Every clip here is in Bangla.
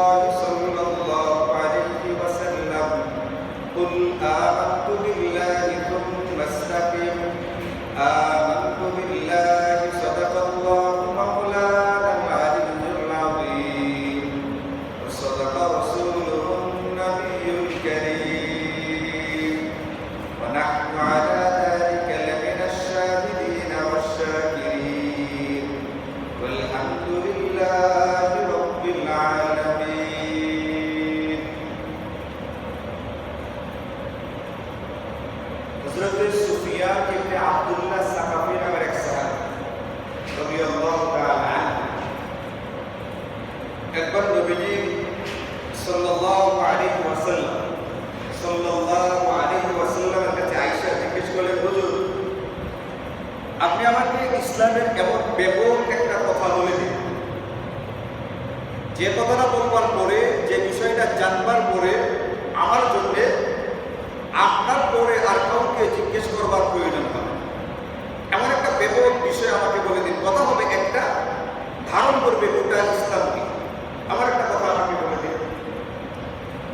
الله صلى الله عليه وسلم قل آمنت بالله ثم استقم آمنت بالله صدق الله مولانا العلي العظيم وصدق رسوله النبي الكريم ونحن على ذلك لمن الشاهدين والشاكرين والحمد لله رب العالمين. حضرت সুফিয়ান ইবনে আব্দুল্লাহ সাকাফি নামের এক সাহাবী রাদিয়াল্লাহু তাআলা আনহু একবার নবীজি সাল্লাল্লাহু আলাইহি ওয়াসাল্লামের কাছে আয়েশা জিজ্ঞেস করলেন, হুজুর আপনি আমাকে ইসলামের এমন ব্যাপক একটা কথা বলে দিন যে কথাটা বলবার পরে, যে বিষয়টা জানবার পরে আমার জন্য আপনার পরে আর কাউকে জিজ্ঞেস করবার প্রয়োজন হবে। এমন একটা ব্যাপক বিষয় আমাকে বলে দিন, কথা হবে একটা, ধারণ করবে গোটা ইসলামকে। আমার একটা কথা আমাকে বলে দিন।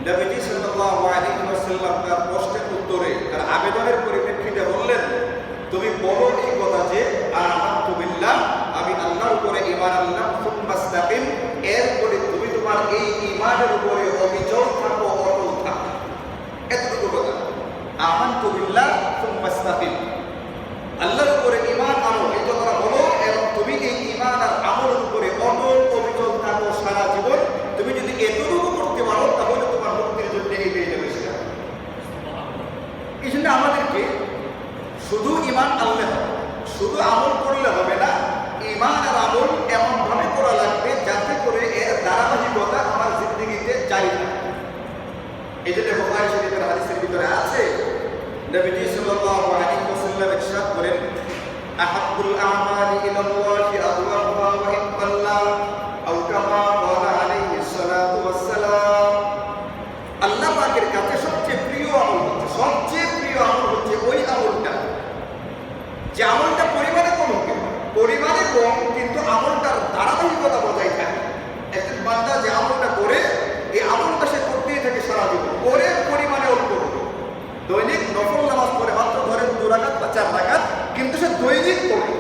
নবীজি সাল্লাল্লাহু আলাইহি ওয়াসাল্লাম তার প্রশ্নের উত্তরে, তার আবেদনের পরিপ্রেক্ষিতে বললেন, তুমি বলো এই কথা যে আমানতু বিল্লাহ, আমি আল্লাহর উপরে ঈমান আনলাম, সুম্মা ইসতাকিম, এরপরে তুমি তোমার এই ঈমানের উপরে অবিচল থাকো, অটল থাকো। এতটুকু কথা, আমানতু বিল্লাহ সুম্মা ইসতাকিম, আল্লাহর উপরে ঈমান আনো, এই কথাটা বলো এবং তুমি এই ঈমান আর আমলের উপরে অটল অবিচল থাকো সারা জীবন। তুমি যদি এতটুকু করতে পারো তাহলে তোমার মুক্তির জন্য এগিয়ে যাবে সেটা। এই জন্য আমাদেরকে শুধু ঈমান আনলে হবে, শুধু আমল করলে হবে না, ঈমান আর আমল এমনভাবে করা লাগবে যাতে করে এর ধারাবাহিকতা আমার জিন্দেগিতে জারি থাকে। এই জন্য বুখারী শরীফের হাদিসের ভিতরে আছে, নবীজি সাল্লাল্লাহু আলাইহি ওয়াসাল্লাম ইরশাদ করেন, আহাব্বুল আমালি ইলাল্লাহি আদওয়ামুহা ওয়া ইনকাল্লাহ আও কামা ক্বালা আলাইহিস সালাতু ওয়াস সালাম। আল্লাহ পাকের কাছে সবচেয়ে প্রিয় আমল হচ্ছে, সবচেয়ে প্রিয় আমল হচ্ছে ওই আমলটা যে আমলটা পরিমাণে কম হোক, পরিমাণে কম কিন্তু আমলটার ধারাবাহিকতা বজায় থাকে। একজন বান্দা যে আমলটা করে, এই আমলটা সে করতেই থাকে সারা জীবন, করে পরিমাণে অল্প করবে। দৈনিক নফল নামাজ পড়ে মাত্র ধরেন 2 রাকাত বা 4 রাকাত, কিন্তু সে দৈনিক পড়ে,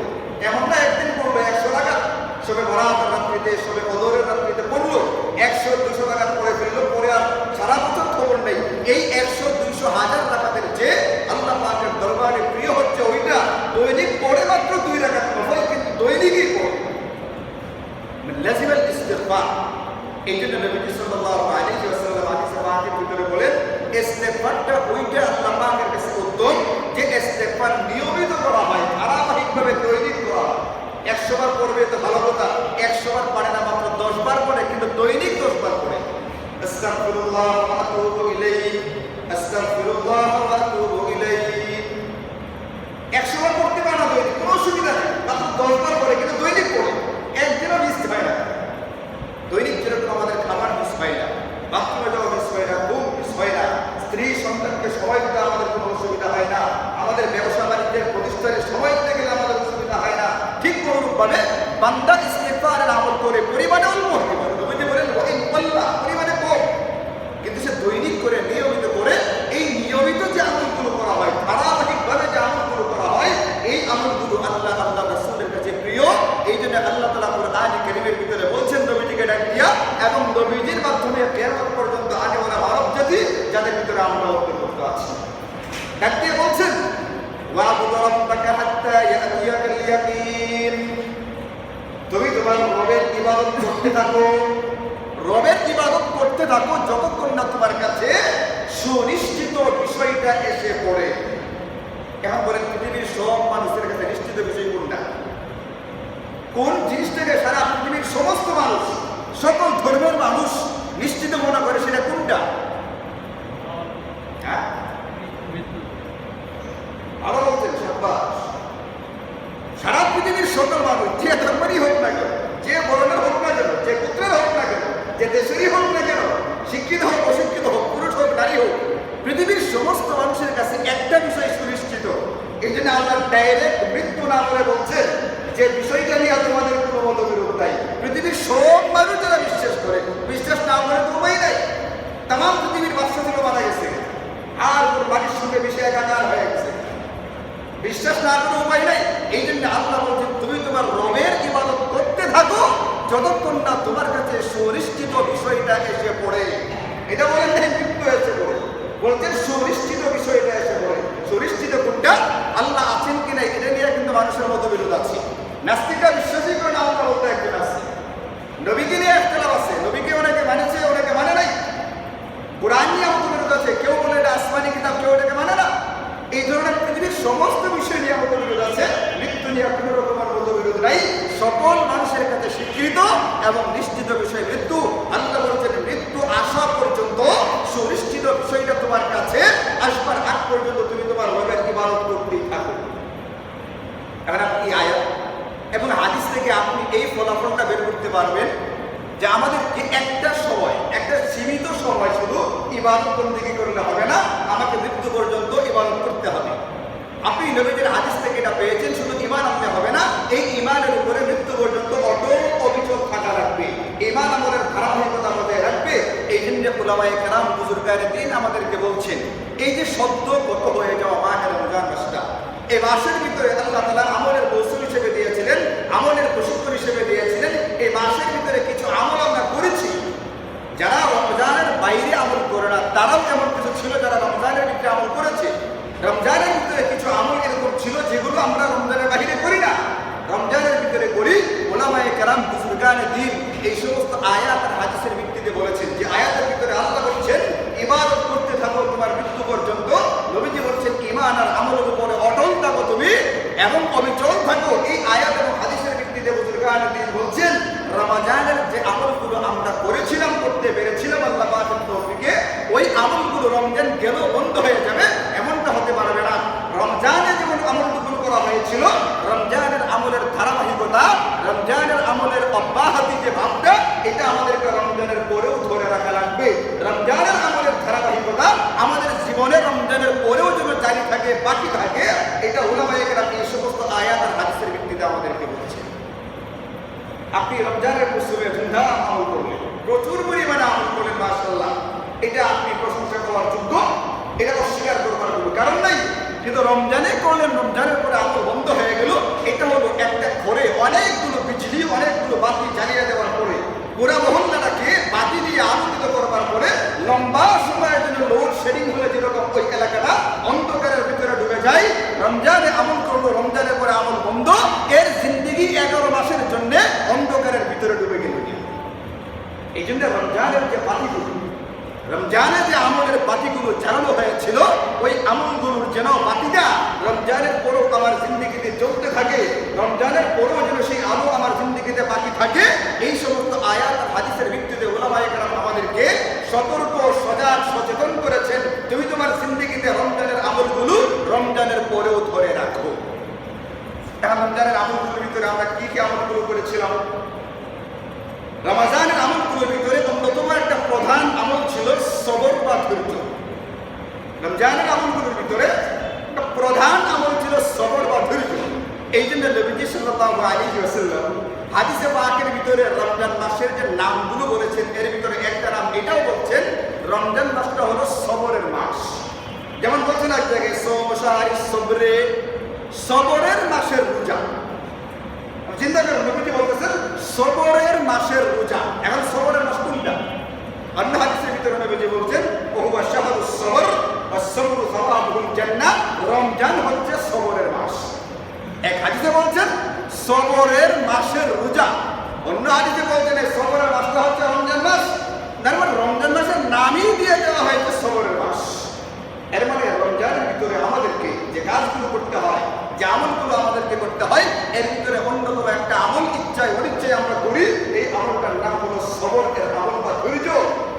এমন না একদিন পড়বে 100 রাকাত, সবে বরাতের রাত্রিতে, সবে কদরের রাত্রিতে পড়লো, 100-200 রাকাত পড়ে ফেললো, পরে আর সারা বছর খবর নেই। এই 100-200-1000 রাকাতের যে আল্লাহ পাকের দরবারে প্রিয় হচ্ছে ওইটা দৈনিক পড়ে মাত্র 2 রাকাত নফল, কিন্তু দৈনিকই পড়ে লাজিমাল ইস্তিগফার। এই জন্য নবী সাল্লাল্লাহু আলাইহি ওয়াসাল্লাম হাদিসে পাকের ভিতরে বলেন, ইস্তিগফারটা ওইটা আল্লাহ পাকের কাছে উত্তম যে ইস্তিগফার নিয়মিত করা হয়, ধারাবাহিকভাবে দৈনিক করা হয়। 100 বার পড়বে তো ভালো কথা, 100 বার পারে না, মাত্র 10 বার পড়ে, কিন্তু দৈনিক 10 বার পড়ে। আস্তাগফিরুল্লাহ ওয়া আতুবু ইলাইহি, আস্তাগফিরুল্লাহ ওয়া আতুবু ইলাইহি। 100 বার পড়তে পারে না দৈনিক, কোনো অসুবিধা নেই, মাত্র 10 বার পড়ে, কিন্তু দৈনিক পড়ে, একদিনও মিস হয় না। দৈনিক যেরকম আমাদের খাবার মিস হয় না, বাথরুমে যাওয়া মিস হয় না, ঘুম মিস হয় না, স্ত্রী সন্তানকে সময় দিতে আমাদের কোনো অসুবিধা হয় না, আমাদের ব্যবসা বাণিজ্যের প্রতিষ্ঠানে সময় দিতে গেলে আমাদের অসুবিধা হয় না। ঠিক অনুরূপভাবে বান্দা ইস্তিগফারের আমল করে পরিমাণে অল্প হতে পারে, নবীজি বলেন ওয়া ইন কাল্লা, পরিমাণে কম, কিন্তু সে দৈনিক করে নিয়মিত করে, এই নিয়মিত যে আমলগুলো করা হয়, ধারাবাহিকভাবে যে আমলগুলো করা হয়, এই আমলগুলো আল্লাহ রাসূলের কাছে প্রিয়। এই জন্য আল্লাহ তাআলা কুরআনে কারীমের ভিতরে বলছেন নবীজিকে ডাক দিয়া, এবং নবীজির মাধ্যমে কিয়ামত পর্যন্ত আনেওয়ালা মানব জাতি যাদের ভিতরে আমরা অন্তর্ভুক্ত আছি, ডাক দিয়ে বলছেন, ওয়া'বুদ রাব্বাকা হাত্তা ইয়াতিয়াকাল ইয়াকিন, তুমি তোমার রবের ইবাদত করতে থাকো, রবের ইবাদত করতে থাকো যতক্ষণ না তোমার কাছে সুনিশ্চিত বিষয়টা এসে পড়ে। এখন বলেন, পৃথিবীর সব মানুষের কাছে নিশ্চিত বিষয় কোনটা? কোন জিনিসটাকে সারা পৃথিবীর সমস্ত মানুষ, সকল ধর্মের মানুষ নিশ্চিত মনে করে, সেটা কোনটা? হ্যাঁ, আবার বলছেন সাব্বাস। সারা পৃথিবীর সকল মানুষ, যে ধর্মেরই হোক না কেন, যে বর্ণের হোক না কেন, যে পুত্রের হোক না কেন, যে দেশেরই হোক না কেন, শিক্ষিত হোক অশিক্ষিত হোক, পুরুষ হোক নারী হোক, পৃথিবীর সমস্ত মানুষের কাছে একটা বিষয় সুনিশ্চিত। এই জন্য আল্লাহ ডাইরেক্ট মৃত্যু না বলে বলছেন যে বিষয়টা নিয়ে তোমাদের কোনো মতবিরোধ নাই। পৃথিবীর সব মানুষ যারা বিশ্বাস করে, বিশ্বাস না করে এটা বলেন নাই মৃত্যু এসে পড়ে, বলছেন সুনিশ্চিত বিষয় এটা এসে পড়ে। সুনিশ্চিত কোনটা? আল্লাহ আছেন কিনা এটা নিয়ে কিন্তু মানুষের মতবিরোধ আছে। নাস্তিকরা বিশ্বাসই করে না আল্লাহ বলতে একজন আছে, নবীকে নিয়ে একতলাপ আছে, নবীকে অনেকে মানেছে অনেকে মানে নাই, কোরআন নিয়ে মতবিরোধ আছে, কেউ বলে এটা আসমানি কিতাব, কেউ এটাকে মানে না। এই ধরনের পৃথিবীর সমস্ত বিষয় নিয়ে মতবিরোধ আছে, মৃত্যু নিয়ে কোনো রকমের মতবিরোধ নাই। সকল মানুষের কাছে স্বীকৃত এবং নিশ্চিত বিষয় মৃত্যু। আল্লাহ বলছেন মৃত্যু আসা পর্যন্ত সুনিশ্চিত বিষয়টা তোমার কাছে আসবার আগ পর্যন্ত তুমি তোমার রবের ইবাদত করতেই থাকো। এখন আপনি আয়াত এবং হাদিস থেকে আপনি এই ফলাফলটা বের করতে পারবেন যে আমাদেরকে একটা সময়, একটা সীমিত সময় শুধু ইবাদত বন্দেগী করলে হবে না, আমাকে মৃত্যু পর্যন্ত ইবাদত করতে হবে। আপনি নবীদের হাদিস থেকে এটা পেয়েছেন, শুধু ঈমান আনতে হবে না, এই ঈমানের উপরে মৃত্যু পর্যন্ত অটল অবিচল থাকা লাগবে, ঈমান আমলের ধারাবাহিকতা বজায় রাখবে। এই জন্য উলামায়ে কেরাম বুজুর্গানে দ্বীন আমাদেরকে বলছেন, এই যে সদ্য গত হয়ে যাওয়া মাহে রমজান মাসটা, এই মাসের ভিতরে আল্লাহ তাআলা আমলের মৌসুম হিসেবে দিয়েছিলেন, আমলের প্রশিক্ষণ হিসেবে দিয়েছিলেন। এই মাসের ভিতরে কিছু আমল আমরা করেছি, যারা রমজানের বাইরে আমল করে না তারাও এমন কিছু ছিল যারা রমজানের ভিতরে আমল করেছে। রমজানের ভিতরে কিছু আমল এরকম ছিল যেগুলো আমরা রমজানের বাইরে করি না, রমজানের ভিতরে করি। উলামায়ে কেরাম বুজুর্গানে দ্বীন এই সমস্ত আয়াত আর হাদিসের ভিত্তিতে বলেছেন যে আয়াতের ভিতরে আল্লাহ বলছেন ইবাদত করতে থাকো তোমার মৃত্যু পর্যন্ত। নবীজি বলছেন ঈমান আর আমলের উপরে অটল থাকো তুমি এবং অবিচল থাকো। এই আয়াত এবং হাদিসের ভিত্তিতে বুজুর্গানে দ্বীন বলছেন রমজানের যে আমলগুলো আমরা করেছিলাম, করতে পেরেছিলাম আল্লাহ পাকের তৌফিকে, ওই আমলগুলো রমজান গেল বন্ধ হয়ে যাবে এমনটা হতে পারবে না। রমজানে যেমন আমলগুলো করা হয়েছিল, রমজানের আমলের ধারাবাহিকতা, রমজানের আমলের অব্যাহতি যে ভাবটা, এটা আমাদেরকে রমজানের পরেও ধরে রাখা লাগবে। রমজানের আমলের ধারাবাহিকতা আমাদের জীবনে রমজানের পরেও যেন জারি থাকে, বাকি থাকে, এটা উলামায়ে কেরাম এই সমস্ত আয়াত আর হাদিসের ভিত্তিতে আমাদেরকে বলছে। আপনি রমজানের মৌসুমে ধুমধাম আমল করলেন, প্রচুর পরিমাণে আমল করলেন, মাশাআল্লাহ, এটা আপনি প্রশংসা করার যোগ্য, এটা অস্বীকার করবার কোনো কারণ নাই। কিন্তু রমজানে করলেন, রমজানের পরে আমল বন্ধ হয়ে গেল, এটা হলো একটা ঘরে অনেকগুলো বিজলি, অনেকগুলো বাতি জ্বালিয়ে দেওয়ার পরে, পুরা মহল্লাটাকে বাতি দিয়ে আলোকিত করবার পরে লম্বা সময়ের জন্য লোড শেডিং হলে যেরকম ওই এলাকাটা অন্ধকারের ভিতরে ডুবে যায়, রমজানে আমল করলো, রমজানের পরে আমল বন্ধ, এর জিন্দেগি 11 মাসের জন্য অন্ধকারের ভিতরে ডুবে গেল। এই জন্য রমজানের যে বাতিগুলো, রমজানে যে আমলের বাতিগুলো জ্বালানো হয়েছিল, ওই আমলগুলোর যেন বাতিটা রমজানের পরেও আমার জিন্দেগিতে জ্বলতে থাকে, রমজানের পরেও যেন সেই আলো আমার জিন্দেগিতে বাকি থাকে। এই সমস্ত আয়াত আর হাদিসের ভিত্তিতে উলামায়ে কেরাম আমাদেরকে সতর্ক, সজাগ, সচেতন করেছেন, তুমি তোমার জিন্দেগিতে রমজানের আমলগুলো রমজানের পরেও ধরে রাখো। এখন রমজানের আমলগুলোর ভিতরে আমরা কি কি আমলগুলো করেছিলাম? রমজানের আমলগুলোর ভিতরে অন্যতম একটা প্রধান আমল ছিল সবর বা ধৈর্য। রমজানের আমলগুলোর ভিতরে একটা প্রধান আমল ছিল সবর বা ধৈর্য। এই জন্য নবীজি সাল্লাল্লাহু আলাইহি ওয়াসাল্লাম হাদিসে পাকের ভিতরে রমজান মাসের যে নামগুলো বলেছেন, এর ভিতরে একটা নাম এটাও বলছেন, রমজান মাসটা হলো সবরের মাস। যেমন বলছেন এক জায়গায় সবরে, সবরের মাসের রোজা। চিন্তা করেন, নবীজি বলতেছেন সবরের মাসের রোজা। এখন সবরের মাস কোনটা? অন্য হাদিসের ভিতরে নবীজি বলছেন ওহুয়া শাহরুস সবর ওয়া সবরু সাওয়াবুল জান্নাহ, রমজান হচ্ছে সবরের মাস। এক হাদিসে বলছেন সবরের মাসের রোজা, অন্য হাদিসে বলছেন এই সবরের মাসটা হচ্ছে রমজান মাস। তার মানে রমজান মাসের নামই দিয়ে দেওয়া হয়েছে সবরের মাস। এর মানে রমজানের ভিতরে আমাদেরকে যে কাজগুলো করতে হয়, যে আমলগুলো আমাদেরকে করতে হয়, এর ভিতরে অন্যতম একটা আমল ইচ্ছায় অনিচ্ছায় আমরা করি, এই আমলটার নাম হলো সবরের আমল বা ধৈর্য।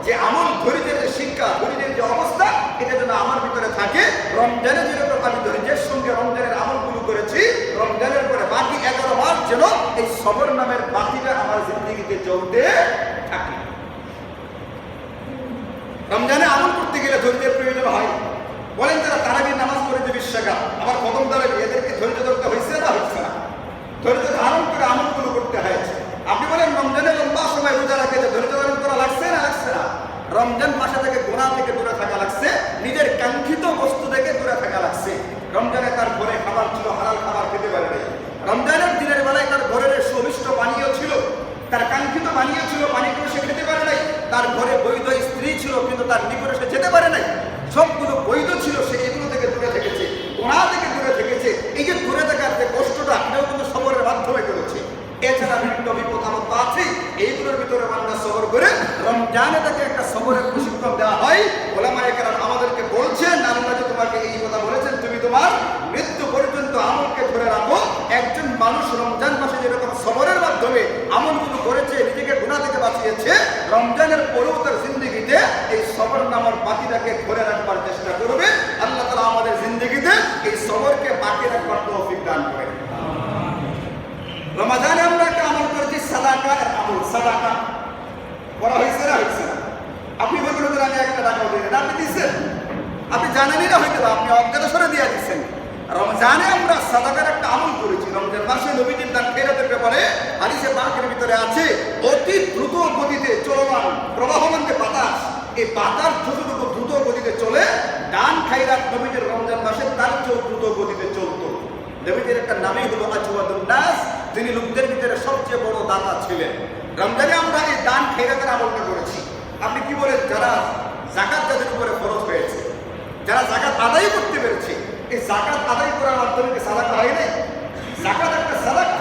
যে আমল, ধৈর্যের যে শিক্ষা, ধৈর্যের যে অবস্থা, এটা যেন আমার ভিতরে থাকে। রমজানে যেরকম আমি ধৈর্যের সঙ্গে রমজানের আমলগুলো করেছি, রমজানের পরে বাকি 11 মাস যেন এই সবর নামের বাতিটা আমার জিন্দেগিতে চলতে থাকে। রমজানে আমল করতে গেলে ধৈর্যের প্রয়োজন হয়। বলেন যারা তারাবির নামাজ পড়েছে 20 রাকাত, আবার কদম তারাবি, এদেরকে ধৈর্য ধরতে হয়েছে না হচ্ছে না? ধৈর্য ধারণ করে আমলগুলো করতে হয়েছে। আপনি বলেন রমজানে লম্বা সময় রোজা রাখে, ধৈর্য ধারণ করা লাগছে না লাগছে না? রমজান মাসে থেকে গুনাহ থেকে দূরে থাকা লাগছে, নিজের কাঙ্ক্ষিত বস্তু থেকে দূরে থাকা লাগছে। রমজানে তার ঘরে খাবার ছিল, হালাল খাবার খেতে পারে নাই। রমজানের দিনের বেলায় তার ঘরের সুমিষ্ট পানীয় ছিল, তার কাঙ্ক্ষিত পানীয় ছিল, পানিগুলো সে খেতে পারে নাই। তার ঘরে বৈধ স্ত্রী ছিল, কিন্তু তার নিকটে সে যেতে পারে নাই। সবগুলো বৈধ ছিল, সে এগুলো থেকে দূরে থেকেছে, গুনাহ থেকে দূরে থেকেছে। এই যে দূরে থাকার যে কষ্টটা, এটাও কিন্তু সবরের মাধ্যমে করেছে। এছাড়া বিভিন্ন বিপদ আপদ আছে, এইগুলোর ভিতরে বান্দা সবর করে রমজানে তাকে একটা সবরের প্রশিক্ষণ দেওয়া হয়। ওলামায়ে কেরাম আমাদেরকে বলছেন, আল্লাহ যে তোমাকে এই কথা বলেছেন, তুমি তোমার মৃত্যু পর্যন্ত আমলকে ধরে রাখো। একজন মানুষ রমজান মাসে যেরকম সবরের মাধ্যমে আমলগুলো করেছে, নিজেকে গুনাহ থেকে বাঁচিয়েছে, রমজানের পরেও তার জিন্দেগিতে এই সবর নামের বাকিটাকে ধরে রাখবার চেষ্টা করবে। আল্লাহ তাআলা আমাদের জিন্দেগিতে এই সবরকে বাকি রাখবার তৌফিক দান করেন। রমজানে আমরা একটা আমল করেছি, সাদাকার আমল। সাদাকা করা হয়েছে না? হয়েছে না? আপনি বলবেন যে আমি 1 টাকাও দিই না, আপনি দিচ্ছেন, আপনি জানেনই না, হয়তো আপনি অজ্ঞাতসারে দিয়ে দিচ্ছেন। রমজানে আমরা সাদাকার একটা আমল করেছি। রমজান মাসে নবীজির দান খেরাতের ব্যাপারে হাদিসে পাকের ভিতরে আছে, অতি দ্রুত গতিতে চলমান প্রবাহমান যে বাতাস, এই বাতাস যতটুকু দ্রুত গতিতে চলে, দান খাইরাত নবীজির রমজান মাসে তার চেয়েও দ্রুত গতিতে চলতো। নবীজির একটা নামই হলো আজওয়াদুন নাস, তিনি লোকদের ভিতরে সবচেয়ে বড় দাতা ছিলেন। রমজানে আমরা এই দান খেরাতের আমলটা করেছি। আপনি কি বলেন, যারা যাকাত যাদের উপরে খরচ হয়েছে, যারা যাকাত আদায় করতে পেরেছে, এই যাকাত আদায় করার মাধ্যমে কি সাদাকা হয় নাই? যাকাত একটা সাদাকা।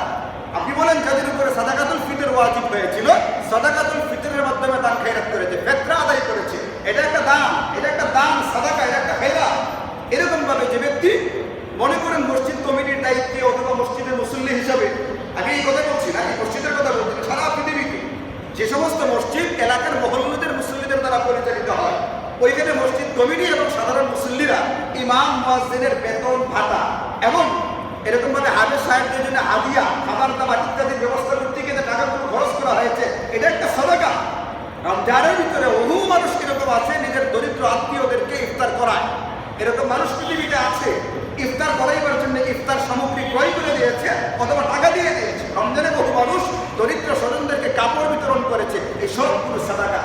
আপনি বলেন যাদের উপরে সাদাকাতুল ফিতর ওয়াজিব হয়েছিল, সাদাকাতুল ফিতরের মাধ্যমে দান খেরাত করেছে, ফিতরা আদায় করেছে, এটা একটা দান, এটা একটা দান, সাদাকা, এটা একটা খেরাত। এরকম ভাবে যে ব্যক্তি মনে করেন মসজিদ কমিটির দায়িত্বে অথবা মসজিদের মুসল্লি হিসাবে, আমি এই কথা বলছি না, এই মসজিদের কথা বলছি না, সারা পৃথিবীতে যে সমস্ত মসজিদ এলাকার মহল্লাদের মুসল্লিদের দ্বারা পরিচালিত হয়, ওইখানে মসজিদ কমিটি এবং সাধারণ মুসল্লিরা ইমাম মুয়াজ্জিনের বেতন ভাতা এবং এরকম ভাবে হাজির সাহেবদের জন্য হাদিয়া, খাবার দাবার ইত্যাদির ব্যবস্থা করতে গিয়ে টাকাগুলো খরচ করা হয়েছে, এটা একটা সাদাকা। রমজানের ভিতরে বহু মানুষ এরকম আছে, নিজের দরিদ্র আত্মীয়দেরকে ইফতার করায়। এরকম মানুষ পৃথিবীতে আছে, ইফতার করাইবার জন্য ইফতার সামগ্রী ক্রয় করে দিয়েছে অথবা টাকা দিয়ে দিয়েছে। রমজানে বহু মানুষ দরিদ্র স্বজনদেরকে কাপড় বিতরণ করেছে। এই সবগুলো সাদাকা।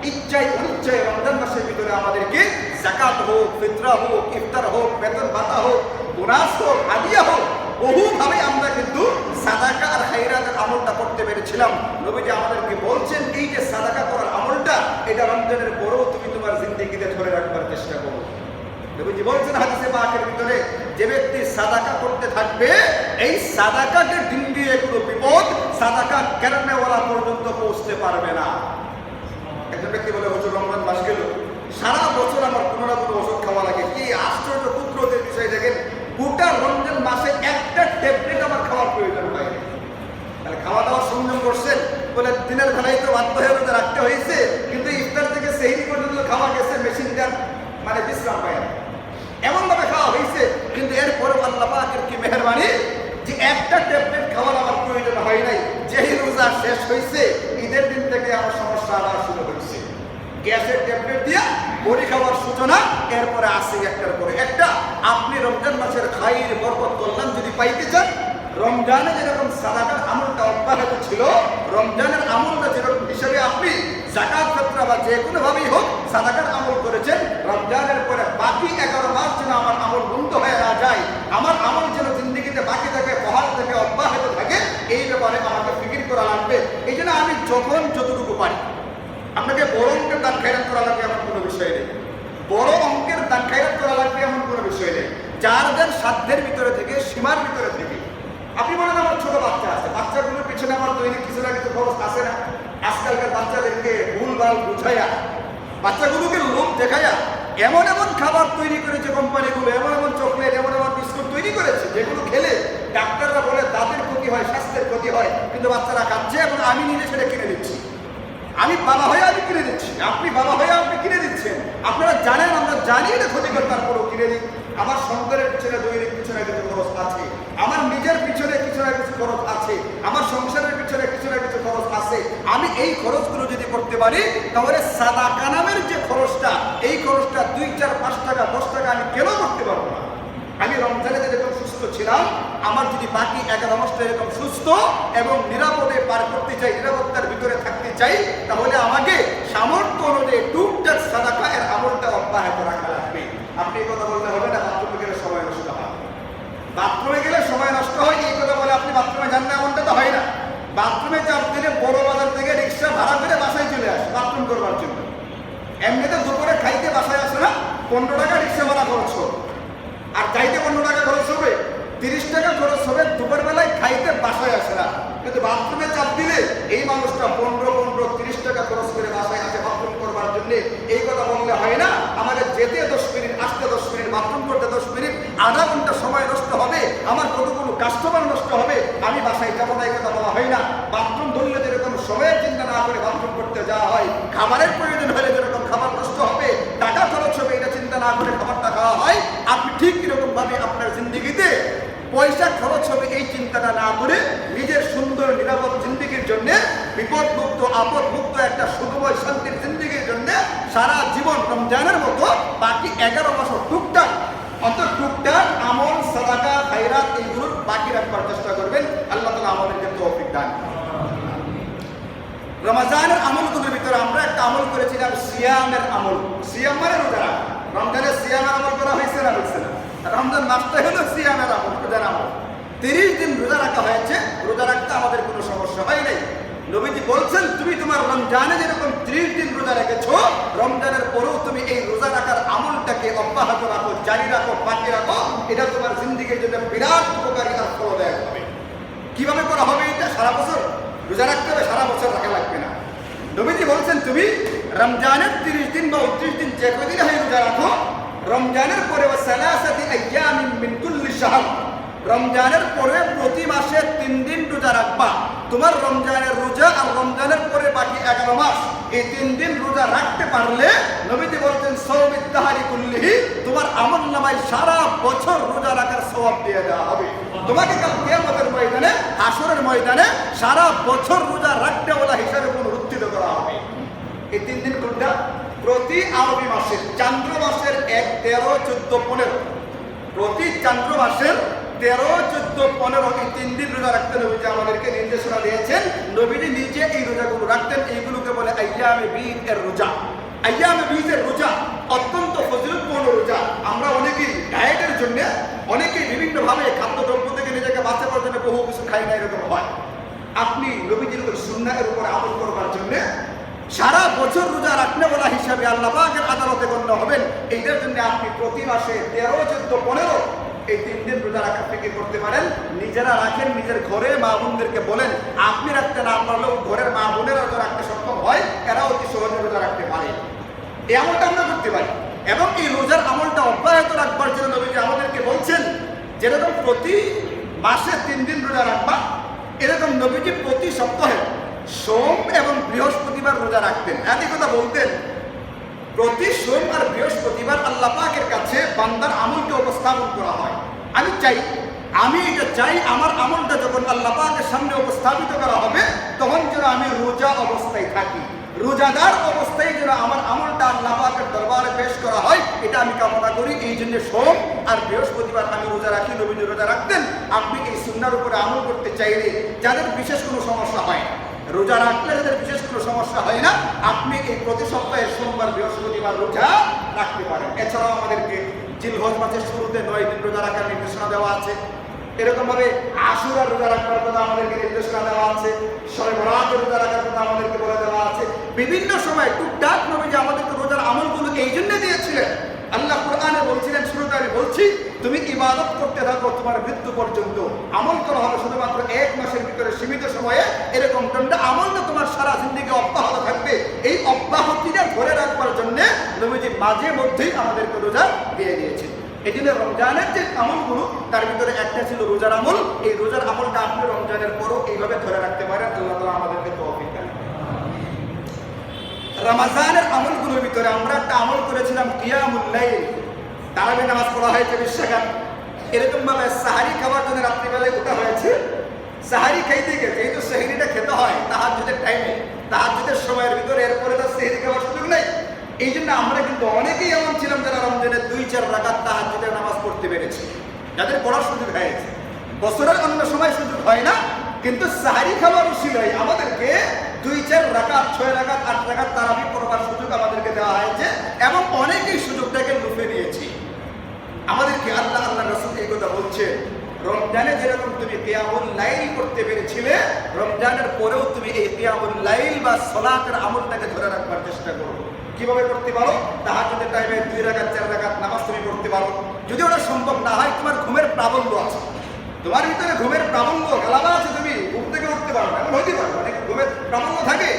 ইচ্ছায় অনিচ্ছায় রমজান মাসের ভিতরে আমাদেরকে যাকাত হোক, ফিতরা হোক, ইফতার হোক, বেতন ভাতা হোক, বোনাস হোক, হাদিয়া হোক, বহুভাবে আমরা কিন্তু সাদাকা আর খায়রাতের আমলটা করতে পেরেছিলাম। নবীজি আমাদেরকে বলছেন, এই যে সাদাকা করার আমলটা, এটা রমজানের পরেও তুমি তোমার জিন্দেগিতে ধরে রাখবার চেষ্টা করো। নবীজি বলছেন হাদিসে পাকের ভিতরে, যে ব্যক্তি সাদাকা করতে থাকবে, এই সাদাকাকে ডিঙ্গিয়ে কোনো বিপদ সাদাকা কেরানেওয়ালা পর্যন্ত পৌঁছতে পারবে না। একজন ব্যক্তি বলে, হুজুর রমজান মাস গেল, সারা বছর আমার কোনো না কোনো ওষুধ খাওয়া লাগে। কি আশ্চর্য পুত্রদের বিষয় দেখেন, গোটা রমজান মাসে একটা ট্যাবলেট আমার খাওয়ার প্রয়োজন হয়। তাহলে খাওয়া দাওয়ার সংযম করছেন বলে দিনের বেলায় তো বাধ্য হয়ে রোজা রাখতে হয়েছে, কিন্তু ইফতার থেকে সেহরি পর্যন্ত খাওয়া গেছে, মেশিনটার মানে বিশ্রাম পায় না, এমন ভাবে খাওয়া হয়েছে। কিন্তু এরপরে আল্লাহ পাকের কি মেহেরবানি যে একটা ট্যাবলেট খাওয়ার আমার প্রয়োজন হয় নাই। যেই রোজা শেষ হয়েছে, ঈদের দিন থেকে আমার সমস্যা আবার শুরু হয়েছে। গ্যাসের ট্যাবলেট দিয়া বড়ি খাওয়ার সূচনা, এরপরে আসে একটার পরে একটা। আপনি রমজান মাসের খাইর বরকত কল্যাণ যদি পাইতে চান, রমজানে যেরকম সাদাকার আমলটা অব্যাহত ছিল, রমজানের আমলটা যেরকম হিসেবে আপনি যাকাত ফিতরা বা যে কোনো ভাবেই হোক সাদাকার আমল করেছেন, রমজানের পরে বাকি 11 মাস যেন আমার আমল বন্ধ হয়ে না যায়, আমার আমল যেন জিন্দগিতে বাকি থাকে, বহাল থাকে, অব্যাহত থাকে, এই ব্যাপারে আমাকে ফিকির করা লাগবে। এই জন্য আমি যখন যতটুকু পারি, আপনাকে বড় অঙ্কের দান খায়রাত করা লাগবে এমন কোনো বিষয় নেই, বড় অঙ্কের দান খায়রাত করা লাগবে এমন কোনো বিষয় নেই। যার যার সাধ্যের ভিতরে থেকে, সীমার ভিতরে থেকে। আপনি বলেন আমার ছোট বাচ্চা আছে, বাচ্চাগুলোর পিছনে আমার দৈনিক কিছু না কিছু খরচ আসে না? আজকালকার বাচ্চাদেরকে ভুলভাল বুঝাইয়া, বাচ্চাগুলোকে লোভ দেখাইয়া এমন এমন খাবার তৈরি করেছে কোম্পানিগুলো, এমন এমন চকলেট, এমন এমন বিস্কুট তৈরি করেছে, যেগুলো খেলে ডাক্তাররা বলে দাঁতের ক্ষতি হয়, স্বাস্থ্যের ক্ষতি হয়, কিন্তু বাচ্চারা খাচ্ছে এবং আমি নিজে সেটা কিনে দিচ্ছি। আমি বাবা হয়ে আমি কিনে দিচ্ছি, আপনি বাবা হয়ে আপনি কিনে দিচ্ছেন। আপনারা জানেন, আমরা জানি এটা ক্ষতিকর, তারপরেও কিনে দিই। আমার সন্তানের পিছনে দৈনিক পিছনে কিছু খরচ আছে, আমার নিজের পিছনে কিছু না কিছু খরচ আছে, আমার সংসারের পিছনে কিছু না কিছু খরচ আছে। আমি এই খরচগুলো যদি করতে পারি, তাহলে সাদাকা নামের যে খরচটা, এই খরচটা 2, 4, 5 টাকা, 10 টাকা আমি কেন করতে পারবো না? আমি রমজানে যেরকম সুস্থ ছিলাম, আমার যদি বাকি 11 মাসটা এরকম সুস্থ এবং নিরাপদে পার করতে চাই, নিরাপত্তার ভিতরে থাকতে চাই, তাহলে আমাকে সামর্থ্য অনুযায়ী টুকটাক সাদাকা এর আমলটা অব্যাহত রাখা লাগবে। আপনি এই কথা বললে হবে না, বাথরুমে গেলে সময় নষ্ট হয়, বাথরুমে গেলে সময় নষ্ট হয়, এই কথা বলে আপনি বাথরুমে যান না, এমনটা তো হয় না। বাথরুমে চাপ দিলে বড় বাজার থেকে রিক্সা ভাড়া করে বাসায় চলে আসে বাথরুম করবার জন্য। এমনিতে দুপুরে খাইতে বাসায় আসে না, 15 টাকা রিক্সা ভাড়া খরচ হবে, আর যাইতে 15 টাকা খরচ হবে, 30 টাকা খরচ হবে, দুপুর বেলায় খাইতে বাসায় আসে না। কিন্তু বাথরুমে চাপ দিলে এই মানুষটা 15-30 টাকা খরচ করে বাসায় আসে বাথরুম করবার জন্য। এই কথা বললে হয় না, আমাদের যেতে 10 মিনিট, আসতে 10 মিনিট, বাথরুম করতে 10 মিনিট, আধা ঘন্টা সময় নষ্ট হবে, আমার কতগুলো কাস্টমার নষ্ট হবে, আমি বাসায় যাবো না, এই কথা বলা হয় না। বাথরুম ধরলে যেরকম সময়ের চিন্তা না করে বাথরুম করতে যাওয়া হয়, খাবারের প্রয়োজন হলে যেরকম খাবার নষ্ট হবে, টাকা খরচ হবে, এটা চিন্তা না করে খাবারটা খাওয়া হয়। আপনি ঠিক এরকম ভাবে আপনার জিন্দিগিতে পয়সা খরচ হবে এই চিন্তাটা না করে নিজের সুন্দর নিরাপদ জিন্দিগির জন্য, বিপদ মুক্ত আপদ মুক্ত একটা সুখময় শান্তির জিন্দিগির জন্য সারা জীবন রমজানের মতো বাকি 11 মাসও টুকটাক টুকটাক আমল, সাদাকা, খায়রাত এইগুলোর বাকি রাখবার চেষ্টা করবেন। আল্লাহ তাআলা আমাদেরকে তৌফিক দান করুন। রমজানের আমলগুলোর ভিতরে আমরা একটা আমল করেছিলাম সিয়ামের আমল। সিয়াম মানে রোজা রাখা। রমজানের সিয়ামের আমল করা হয়েছে না? হয়েছে না? রমজান মাসটা হলো সিয়ামের আমল, রোজার আমল। 30 দিন রোজা রাখা হয়েছে, রোজা রাখতে আমাদের কোনো সমস্যা হয় নাই। নবীজি বলছেন, তুমি তোমার রমজানে যেরকম 30 দিন রোজা রেখেছ, রমজানের পরেও তুমি এই রোজা রাখার আমলটাকে অব্যাহত রাখো, জারি রাখো, বাকি রাখো। এটা তোমার জিন্দিগির জন্য বিরাট উপকারিতার ফলদায়ক হবে। কিভাবে করা হবে এটা? সারা বছর রোজা রাখতে হবে, সারা বছর রাখা লাগবে না। নবীজি বলছেন, তুমি রমজানের 30 দিন বা 29 দিন যে কদিন হয় রোজা রাখো, রমজানের পরে সালাসাতি আইয়ামিন মিন কুল্লি শাহর, রমজানের পরে প্রতি মাসে 3 দিন রোজা রাখবা। তোমার রমজানের রোজা আর রমজানের পরে বাকি 11 মাস, এই 3 দিন রোজা রাখতে পারলে নবীজি বলতেন সাওমিদ দাহরি কুল্লিহি, তোমার আমলনামায় সারা বছর রোজা রাখার সওয়াব দিয়ে দেওয়া হবে। তোমাকে কাল কিয়ামতের ময়দানে, হাসরের ময়দানে সারা বছর রোজা রাখতে ওলা হিসাবে পুনরুত্থিত করা হবে। এই 3 দিন কোনটা? প্রতি আরবি মাসের চান্দ্র মাসের 1, 13, 14, 15, প্রতি চান্দ্র মাসের 13, 14, 15 এই 3 দিন রোজা রাখতে নবীজি আমাদেরকে নির্দেশনা দিয়েছেন। নবীজি নিজে এই রোজাগুলো রাখতেন। এইগুলোকে বলে আইয়ামে বীজ এর রোজা। আইয়ামে বীজ এর রোজা অত্যন্ত ফজিলতপূর্ণ রোজা। আমরা অনেকেই ডায়েটের জন্য, অনেকেই বিভিন্নভাবে খাদ্যদ্রব্য থেকে নিজেকে বাঁচাবার জন্য বহু কিছু খাই না, এরকম হয়। আপনি নবীজির উপর সুন্নাহের উপর আমল করবার জন্য সারা বছর রোজা রাখতে বলা হিসাবে আল্লাহ পাকের আদালতে গণ্য হবেন। এইটার জন্য আপনি প্রতি মাসে 13, 14, 15 এই 3 দিন রোজা রাখার ফিকির করতে পারেন। নিজেরা রাখেন, নিজের ঘরে মা বোনদেরকে বলেন। আপনি রাখতে না পারলেও ঘরের মা বোনেরা তো রাখতে সক্ষম হয়, এরা অতি সহজে রোজা রাখতে পারে। এই আমলটা আমরা করতে পারি। এবং এই রোজার আমলটা অব্যাহত রাখবার জন্য নবীজি আমাদেরকে বলছেন, যেরকম প্রতি মাসে 3 দিন রোজা রাখবা, এরকম নবীজি প্রতি সপ্তাহে সোম এবং বৃহস্পতিবার রোজা রাখতেন। একই কথা বলতেন, প্রতি সোম আর বৃহস্পতিবার আল্লাহ পাকের কাছে বান্দার আমলকে উপস্থাপন করা হয়। আমি এটা চাই, আমার আমলটা যখন আল্লাহ পাকের সামনে উপস্থাপিত করা হবে, তখন যেন আমি রোজা অবস্থায় থাকি, রোজাদার অবস্থায় যেন আমার আমলটা আল্লাহ পাকের দরবারে পেশ করা হয়, এটা আমি কামনা করি। এই জন্য সোম আর বৃহস্পতিবার আমি রোজা রাখি। নবীজি রোজা রাখতেন। আপনি এই সুন্নাহর উপরে আমল করতে চাইলে, যাদের বিশেষ কোনো সমস্যা হয়, রোজা রাখলে যাদের বিশেষ কোনো সমস্যা হয় না, আপনি এই প্রতি সপ্তাহে সোমবার বৃহস্পতিবার রোজা রাখতে পারেন। এছাড়াও আমাদেরকে জিলহজ মাসের শুরুতে 9 দিন রোজা রাখার নির্দেশনা দেওয়া আছে। এরকম ভাবে আশুরা রোজা রাখার কথা আমাদেরকে নির্দেশনা দেওয়া আছে। শবে বরাতের রোজা রাখার কথা আমাদেরকে বলে দেওয়া আছে। বিভিন্ন সময় টুকটাক নবীজি আমাদেরকে রোজার আমলগুলো এই জন্য দিয়েছিলেন। আল্লাহ কোরআনে বলছিলেন, শুরুতে আমি বলছি, তুমি ইবাদত করতে থাকো তোমার মৃত্যু পর্যন্ত। আমল করা হবে শুধুমাত্র 1 মাসের ভিতরে সীমিত সময়ে। এরকম আমলটা তোমার সারা জিন্দেগি অব্যাহত থাকবে। এই অব্যাহতিটা ধরে রাখবার জন্য নবীজি মাঝে মধ্যেই আমাদেরকে রোজা দিয়ে দিয়েছেন। এই জন্য রমজানের যে আমলগুলো, তার ভিতরে একটা ছিল রোজার আমল। এই রোজার আমলটা আপনি রমজানের পরও এইভাবে ধরে রাখতে পারেন। আল্লাহ তাআলা আমাদেরকে তৌফিক দান করুন। রমজানের আমলগুলোর ভিতরে আমরা একটা আমল করেছিলাম কিয়ামুল লাইল। তারাবি নামাজ পড়া হয়েছে 20 রাকাত। এরকম ভাবে সাহারি খাবার জন্য রাত্রিবেলায় ওঠা হয়েছে। সাহারি খাইতে গেছে, যেহেতু সেহরিটা খেতে হয় তাহাজ্জুদের টাইমে, তাহাজ্জুদের সময়ের ভিতরে, এরপরে তো সেহরি খাওয়ার সুযোগ নেই। এই জন্য আমরা কিন্তু অনেকেই এমন ছিলাম যারা রমজানের 2-4 রাকাত তাহাজ্জুদের নামাজ পড়তে পেরেছি, যাদের পড়ার সুযোগ হয়েছে। বছরের অন্য সময় সুযোগ হয় না, কিন্তু সাহারি খাবার উসিলায় আমাদেরকে 2-4 রাকাত, 6 রাকাত, 8 রাকাত তারাবি পড়বার সুযোগ আমাদেরকে দেওয়া হয়েছে। এবং অনেকেই সুযোগটাকে লুফে নিয়েছি। আমাদেরকে আল্লাহ রাসূল এই কথা বলছে, রমজানে যেরকম তুমি কিয়ামুল লাইল করতে পেরেছিলে, রমজানের পরেও তুমি এই কিয়ামুল লাইল বা সালাতের আমলটাকে ধরে রাখবার চেষ্টা করো। কিভাবে করতে পারো? তাহাজ্জুদের টাইমে 2 রাকাত 4 রাকাত নামাজ তুমি পড়তে পারো। যদি ওটা সম্ভব না হয়, তোমার ঘুমের প্রাবল্য আছে, তোমার ভিতরে ঘুমের প্রাবল্য গালাবা আছে, তুমি ঘুম থেকে উঠতে পারো, এমন হইতে পারো, অনেক ঘুমের প্রাবল্য থাকে।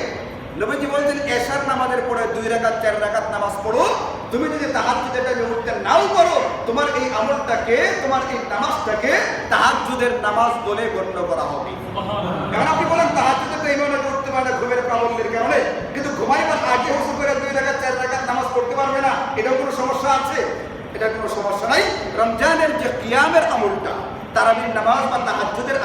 নবীজি বলছেন এশার নামাজের পরে 2 রাকাত 4 রাকাত নামাজ পড়ো। তুমি যদি তাহাজ্জুদের টাইমে উঠতে নাও পারো, তোমার এই আমলটাকে, তোমার এই নামাজটাকে তাহাজ্জুদের নামাজ বলে গণ্য করা হবে। কারণ আপনি বলেন তাহাজ্জুদের টাইমে অনেক উঠতে পারে না ঘুমের প্রাবল্যের কারণে, কিন্তু ঘুমাইবার আগে হসু করে 2 রাকাত 4 রাকাত নামাজ পড়তে পারবে না, এটাও কোনো সমস্যা আছে? এটা কোনো সমস্যা নাই। রমজানের যে কিয়ামের আমলটা, তারাবির নামাজ বা তাহাজ্জুদের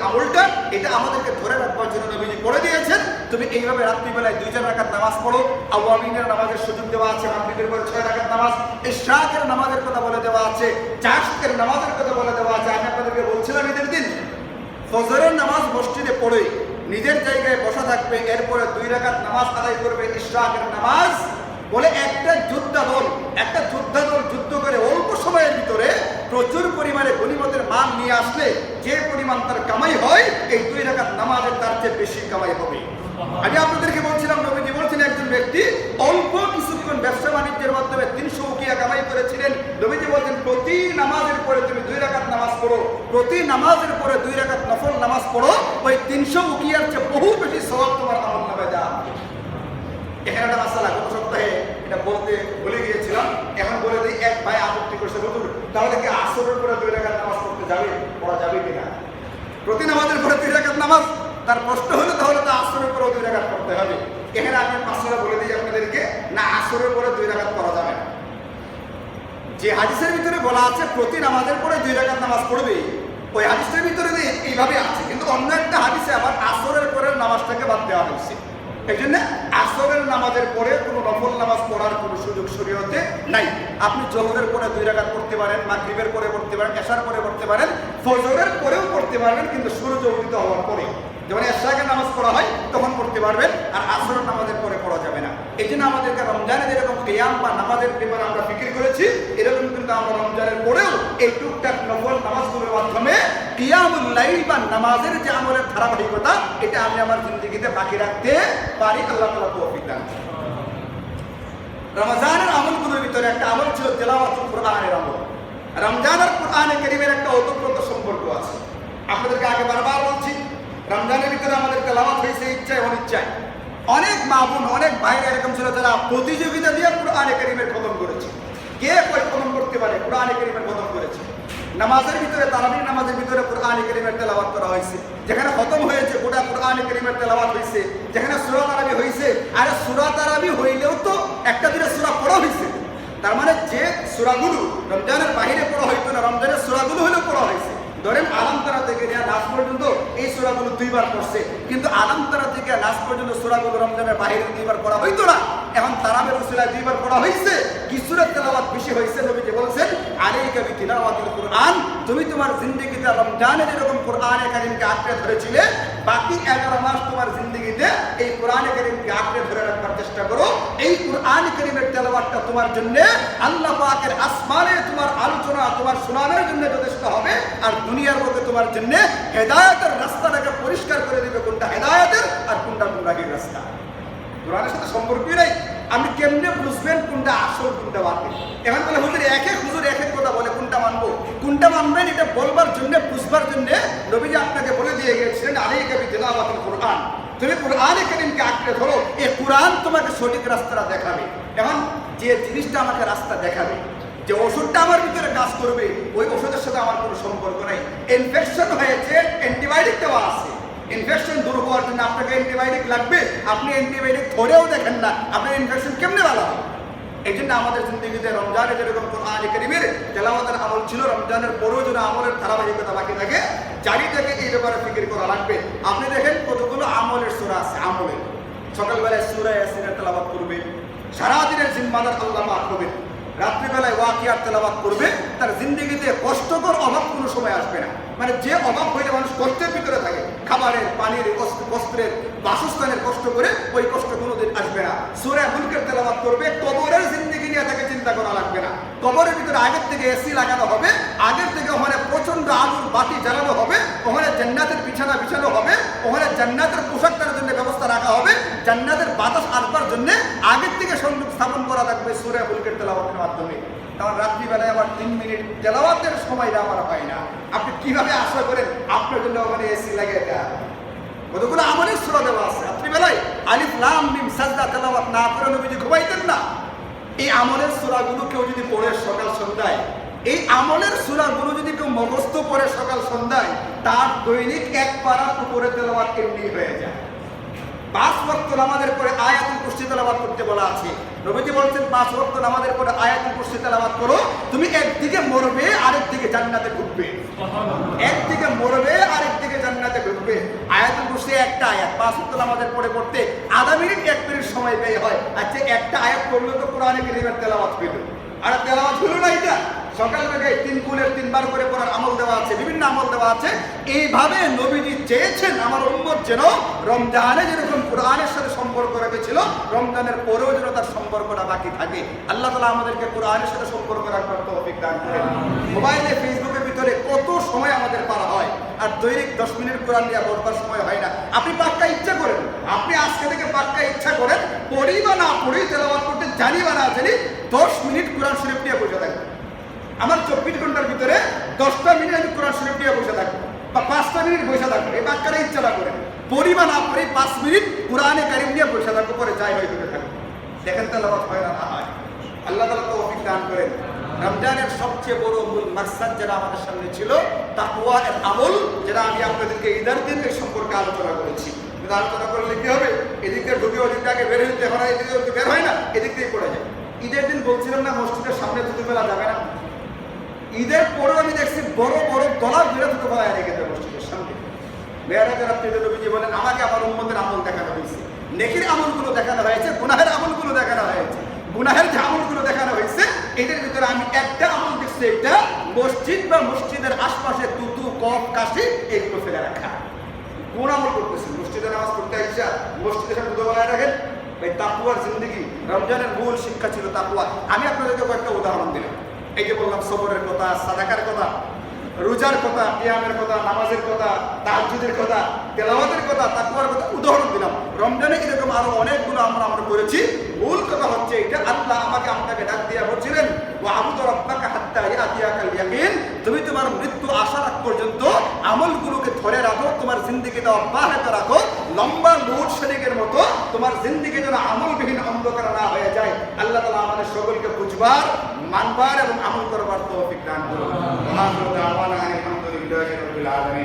আমলটা, এটা আমাদেরকে ধরে রাখবার জন্য নবীজি করে দিয়েছেন। তুমি এইভাবে রাত্রিবেলায় 2-4 রাকাত নামাজ পড়ো। আওয়ামিনের নামাজের সুযোগ দেওয়া আছে, মাগরিবের পরে 6 রাকাত নামাজ, ইশরাকের নামাজের কথা বলে দেওয়া আছে, চাশকের নামাজের কথা বলে দেওয়া আছে। আমি আপনাদেরকে বলছিলাম ঈদের দিন ফজরের নামাজ মসজিদে পড়ে নিজের জায়গায় বসা থাকবে, এরপরে 2 রাকাত নামাজ আদায় করবে ইশরাকের নামাজ। বলে একটা যোদ্ধা দল যুদ্ধ করে অল্প সময়ের ভিতরে প্রচুর পরিমাণে গনিমতের মান নিয়ে আসলে যে পরিমাণ তার কামাই হয়, এই 2 রাকাত নামাজের তার চেয়ে বেশি কামাই হবে। আমি আপনাদেরকে বলছিলাম, নবীজি বলছেন একজন ব্যক্তি অল্প কিছুক্ষণ ব্যবসা বাণিজ্যের মাধ্যমে 300 উকিয়া কামাই করেছিলেন। নবীজি বলছেন প্রতি নামাজের পরে তুমি 2 রাকাত নামাজ পড়ো, প্রতি নামাজের পরে 2 রাকাত নফল নামাজ পড়ো, ওই 300 উকিয়ার চেয়ে বহু বেশি সওয়াব তোমার আমলনামায় যাবে। এখানে একটা মাসালা গত সপ্তাহে এটা বলতে ভুলে গিয়েছিলাম, এখন বলে দিই। এক ভাই আপত্তি করছে, হুজুর তাহলে কি আসরের পরে 2 রাকাত নামাজ পড়তে যাবে, পড়া যাবে কিনা? প্রতি নামাজের পরে 2 রাকাত নামাজ, তার প্রশ্ন হলো তাহলে তো আসরের পরে 2 রাকাত পড়তে হবে। এখানে আমি মাসালা বলে দিই আপনাদেরকে, না আসরের পরে 2 রাকাত পড়া যাবে না। যে হাদিসের ভিতরে বলা আছে প্রতি নামাজের পরে 2 রাকাত নামাজ পড়বে, ওই হাদিসের ভিতরে এইভাবে আছে, কিন্তু অন্য একটা হাদিসে আবার আসরের পরের নামাজটাকে বাদ দেওয়া হয়েছে। এই জন্য আসরের নামাজের পরে কোনো নফল নামাজ পড়ার কোনো সুযোগ শরীয়তে নাই। আপনি জোহরের পরে 2 রাকাত পড়তে পারেন, মাগরিবের পরে পড়তে পারেন, এশার পরে পড়তে পারেন, ফজরের পরেও পড়তে পারবেন, কিন্তু সূর্য উদিত হওয়ার পরে, যখন এশারের নামাজ পড়া হয় তখন পড়তে পারবেন, আর আসরের নামাজের পরে পড়া যাবে না। এই জন্য আমাদেরকে রমজানে যেরকম কিয়াম বা নামাজের ব্যাপারে আমরা ফিকির করেছি, এরকম কিন্তু আমরা রমজানের পরেও এই টুকটাক নফল নামাজগুলোর মাধ্যমে কিয়ামুল লাইল বা নামাজের যে আমলের ধারাবাহিকতা, এটা আমি আমার জিন্দেগিতে বাকি রাখতে পারি। আল্লাহ তাআলা তৌফিক দান। রমজানের আমলগুলোর ভিতরে একটা আমল ছিল তেলাওয়াতুল কোরআনের আমল। রমজান আর কোরআনে কারীমের একটা ওতপ্রোত সম্পর্ক আছে। আপনাদেরকে আগে বারবার বলছি, রমজানের ভিতরে আমাদের তেলাওয়াত হয়েছে ইচ্ছায় অনিচ্ছায়। অনেক মা বোন, অনেক ভাইরা এরকম ছিল যারা প্রতিযোগিতা দিয়ে কোরআনে কারীমের খতম করেছে। কে কয় খতম করতে পারে, কোরআনে কারীমের খতম করেছে। নামাজের ভিতরে, তারাবির নামাজের ভিতরে কোরআনে কারীমের তেলাওয়াত করা হয়েছে। যেখানে খতম হয়েছে গোটা কোরআনে কারীমের তেলাওয়াত হয়েছে। যেখানে সূরা তারাবি হয়েছে, আরে সূরা তারাবি হইলেও তো একটা দুটো সূরা পড়া হয়েছে। তার মানে যে সূরাগুলো রমজানের বাইরে পড়া হইতো না, রমজানের সূরাগুলো হলেও পড়া হয়েছে। ধরেন আলাম তারা থেকে নাস পর্যন্ত এই সূরাগুলো 2 বার পড়ছে, কিন্তু আলাম তারা থেকে নাস পর্যন্ত সূরাগুলো রমজানের বাইরে 2 বার পড়া হইতো না। এখন তারাবির উসিলায় 2 বার পড়া হয়েছে। কি সূরার তেলাওয়াত বেশি হয়েছে? নবীজি বলেছেন আলাইকা বিতিলাওয়াতিল কুরআন, তুমি তোমার জিন্দেগিতে রমজানে যেরকম কোরআনে কারীমকে আঁকড়ে ধরেছিলে, বাকি 11 মাস তোমার জিন্দেগিতে এই কোরআনে কারীমকে আঁকড়ে ধরে রাখবার চেষ্টা করো। এই কোরআনে কারীমের তেলাওয়াতটা তোমার জন্য আল্লাহ পাকের আসমানে তোমার আলোচনা, তোমার শোনানোর জন্য যথেষ্ট হবে, আর দুনিয়ার মধ্যে তোমার জন্য হেদায়েতের রাস্তাটাকে পরিষ্কার করে দিবে, কোনটা হেদায়েতের আর কোনটা গুমরাহির রাস্তা। কোরআনের সাথে সম্পর্কই নাই। আপনি কেমনে বুঝবেন কোনটা আসল কোনটা বাতিল? এখন বলে হুজুর এক এক কথা বলে, কোনটা মানবো কোনটা মানবেন এটা বলবার জন্য, বুঝবার জন্য নবীজি আপনাকে বলে দিয়ে গেছিলেন আলাইকা বিতিলাওয়াতিল কুরআন, তুমি কোরআনে কারীমকে আঁকড়ে ধরো, এই কোরআন তোমাকে সঠিক রাস্তাটা দেখাবে। এখন যে জিনিসটা আমাকে রাস্তা দেখাবে, যে ওষুধটা আমার ভিতরে কাজ করবে, ওই ওষুধের সাথে আমার কোনো সম্পর্ক নাই। ইনফেকশন হয়েছে, অ্যান্টিবায়োটিক দেওয়া আছে, ইনফেকশন দূর হওয়ার জন্য আপনাকে অ্যান্টিবায়োটিক লাগবে। আপনি অ্যান্টিবায়োটিক ধরেও দেখেন না, আপনার ইনফেকশন কেমনে ভালো হবে? এই জন্য আমাদের জিন্দেগিতে রমজানে যেরকম কোরআনে কারীমের তেলাওয়াতের আমল ছিল, রমজানের পরেও যেন আমলের ধারাবাহিকতা বাকি থাকে, জারি থেকে এই ব্যাপারে ফিকির করা লাগবে। আপনি দেখেন কতগুলো আমলের সূরা আছে। আমলের সকালবেলায় সূরা ইয়াসিনের তেলাওয়াত করবে, সারাদিনের জিম্মাদার আল্লাহ মাফ করবেন। রাত্রিবেলায় ওয়াকিয়ার তেলাওয়াত করবে, তার জিন্দেগিতে কষ্টকর অভাব কোনো সময় আসবে না। মানে যে অভাব হইলে মানুষ কষ্টের ভিতরে থাকে, খাবারের, পানির, বস্ত্রের, বাসস্থানের কষ্ট করে, ওই কষ্ট কোনোদিন আসবে না। সূরা মুলকের তেলাওয়াত করবে, কবরের জিন্দেগি নিয়ে তাকে চিন্তা করা লাগবে না। কবরের ভিতরে আগের থেকে এসি লাগানো হবে, আগের থেকে ওখানে প্রচন্ড প্রচন্ড আলোর বাতি জ্বালানো হবে, ওখানে জান্নাতের বিছানা বিছানো হবে, ওখানে জান্নাতের পোশাক তার জন্য ব্যবস্থা রাখা হবে, জান্নাতের বাতাস আসবার জন্য আগের থেকে সংযোগ স্থাপন করা থাকবে সূরা মুলকের তেলাওয়াতের মাধ্যমে। কারণ রাত্রিবেলায় আমার 3 মিনিট তেলাওয়াতের সময়টা আমার হয় না। আপনি কিভাবে আশা করেন আপনার জন্য ওখানে এসি লাগে? এটা কতগুলো আমলের সূরা দেওয়া আছে। রাত্রিবেলায় আলিফ লাম মিম সাজদা তেলাওয়াত না করে নবীজি ঘুমাইতেন না। এই আমলের সূরাগুলো কেউ যদি পড়ে সকাল সন্ধ্যায়, এই আমলের সূরাগুলো যদি কেউ মুখস্থ করে সকাল সন্ধ্যায়, তার দৈনিক 1 পারা উপরে তেলাওয়াত এমনি হয়ে যায়। 5 ওয়াক্ত নামাজের পরে আয়াতুল কুরসি তেলাওয়াত করতে বলা আছে। নবীজি বলেছেন 5 ওয়াক্ত নামাজের পরে আয়াতুল কুরসি তেলাওয়াত করো, তুমি একদিকে মরবে আরেকদিকে জান্নাতে ঢুকবে। একদিকে মরবে আরেকদিকে জান্নাতে ঢুকবে। আয়াতুল কুরসি একটা আয়াত 5 ওয়াক্ত নামাজের পরে পড়তে আধা মিনিট 1 মিনিট সময় ব্যয় হয়। আচ্ছা, একটা আয়াত পড়লে তো কোরআনে কারীমের তেলাওয়াত হইল। আর তেলাওয়াত হলো না, এটা সকাল থেকে 3 কুলের 3 বার করে পড়ার আমল দেওয়া আছে, বিভিন্ন আমল দেওয়া আছে। এইভাবে নবীজি চেয়েছেন আমার উম্মত যেন রমজানে যেরকম কোরআনের সাথে সম্পর্ক রেখেছিল, রমজানের পরেও যেন তার সম্পর্কটা বাকি থাকে। আল্লাহ তাআলা আমাদেরকে কোরআনের সাথে সম্পর্ক রাখবার তৌফিক দান করেন। মোবাইলে ফেসবুকের ভিতরে কত সময় আমাদের পার হয়, আর দৈনিক 10 মিনিট কোরআন নিয়ে পড়বার সময় হয় না। আপনি পাক্কা ইচ্ছা করেন, আপনি আজকে থেকে পাক্কা ইচ্ছা করেন, পড়ি বা না পড়ি, তেলাওয়াত করতে জানি বা না জানি, 10 মিনিট কোরআন শরীফ নিয়ে বসে থাকবেন। আমার 24 ঘন্টার ভিতরে 10টা মিনিট আমি কোরআন শরীফ নিয়ে বসে থাকবো, বা 5টা মিনিট বসে থাকবো। এই বাক্যারা ইচ্ছাটা করেন, পড়ি বা না পড়ি 5 মিনিট কোরআনে কারীম নিয়ে বসে থাকবো, পরে যাই হয় করে থাকবো। দেখেন তেলাওয়াত হয় না, না হয়। আল্লাহ তাআলা তৌফিক দান করেন। রমজানের সবচেয়ে বড় মূল মাকসাদ যেটা আমাদের সামনে ছিল, তাকওয়া এর আমল, যেটা আমি আপনাদেরকে ঈদের দিন এই সম্পর্কে আলোচনা করেছি। কিন্তু আলোচনা করলে কি হবে, এদিকে ঢুকে ওদিকটা আগে বের হইতে হয় না, এদিকে বের হয় না, এদিক দিয়ে পড়ে যায়। ঈদের দিন বলছিলাম না মসজিদের সামনে দুপুরবেলা যাবে না, ঈদের পরেও আমি দেখছি বড় বড় দলা ঘুরে দুটো বেলায় রেখে দেয় মসজিদের সামনে। মেয়েরাজের রাত্রিতে নবীজি বলেন, আমাকে আমার উম্মতের আমল দেখানো হয়েছে, নেকির আমলগুলো দেখানো হয়েছে, গুনাহের আমলগুলো দেখানো হয়েছে। গুনাহের যে আমলগুলো দেখানো হয়েছে, এটার ভিতরে আমি একটা আমল দেখছি, এটা মসজিদ বা মসজিদের আশপাশে তুতু কফ কাশি এগুলো ফেলে রাখা। কোন আমল করতেছি? মসজিদে নামাজ পড়তে আইসা মসজিদের সামনে দুটো বেলায় রাখেন। এই তাকওয়ার জিন্দেগি, রমজানের মূল শিক্ষা ছিল তাকওয়া। আমি আপনাদেরকে কয়েকটা উদাহরণ দিলাম। এই যে বললাম সবরের কথা, সাদাকার কথা, রোজার কথা, কিয়ামের কথা, নামাজের কথা, তাহাজ্জুদের কথা, তেলাওয়াতের কথা, তাকওয়ার কথা উদাহরণ দিলাম। রমজানে এরকম আরো অনেকগুলো আমরা করেছি। মূল কথা হচ্ছে এটা, আল্লাহ আমাকে আপনাকে ডাক দিয়া বলছিলেন, ওয়া আবুদু রাব্বাকা হাত্তা ইয়াতিয়াকাল ইয়াকিন, তুমি তোমার মৃত্যু আসার আগ পর্যন্ত আমলগুলোকে ধরে রাখো, তোমার জিন্দেগিটা অব্যাহত রাখো। লম্বা লোডশেডিংয়ের মতো তোমার জিন্দেগি যেন আমলবিহীন অন্ধকার না হয়ে যায়। আল্লাহ তাআলা আমাদের সকলকে বুঝবার, মানবার এবং আমল করবার তৌফিক দান করুন। আলহামদুলিল্লাহ রাব্বিল আলামিন।